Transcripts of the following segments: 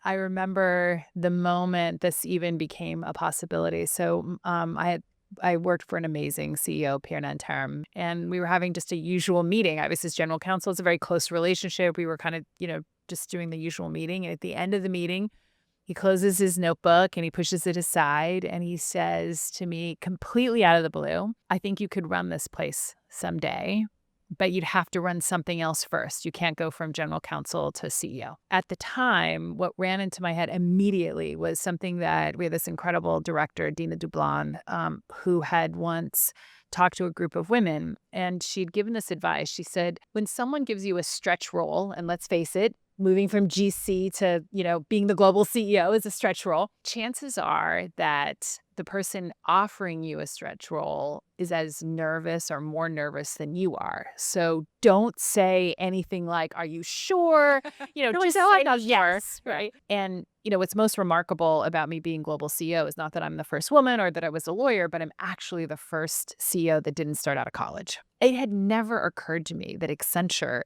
I remember the moment this even became a possibility. So I worked for an amazing CEO, Pierre Nanterme, and we were having just a usual meeting. I was his general counsel. It's a very close relationship. We were kind of, just doing the usual meeting. And at the end of the meeting, he closes his notebook and he pushes it aside and he says to me, completely out of the blue, I think you could run this place someday, but you'd have to run something else first. You can't go from general counsel to CEO. At the time, what ran into my head immediately was something that we had this incredible director, Dina Dublon, who had once talked to a group of women, and she'd given this advice. She said, when someone gives you a stretch role, and let's face it, moving from GC to, being the global CEO is a stretch role, chances are that the person offering you a stretch role is as nervous or more nervous than you are. So don't say anything like, are you sure? Just "Oh, I'm say not sure." yes, right? And, what's most remarkable about me being global CEO is not that I'm the first woman or that I was a lawyer, but I'm actually the first CEO that didn't start out of college. It had never occurred to me that Accenture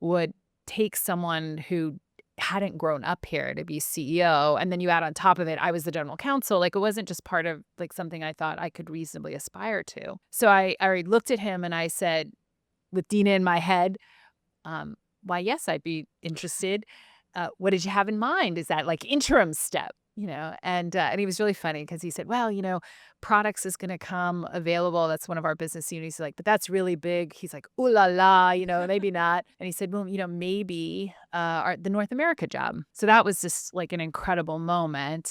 would take someone who hadn't grown up here to be CEO. And then you add on top of it, I was the general counsel. Like, it wasn't just part of like something I thought I could reasonably aspire to. So I looked at him and I said, with Dina in my head, why, yes, I'd be interested. What did you have in mind? Is that like interim step? And he was really funny because he said, well, products is going to come available. That's one of our business units. He's like, but that's really big. He's like, ooh la la, maybe not. And he said, well, maybe the North America job. So that was just like an incredible moment.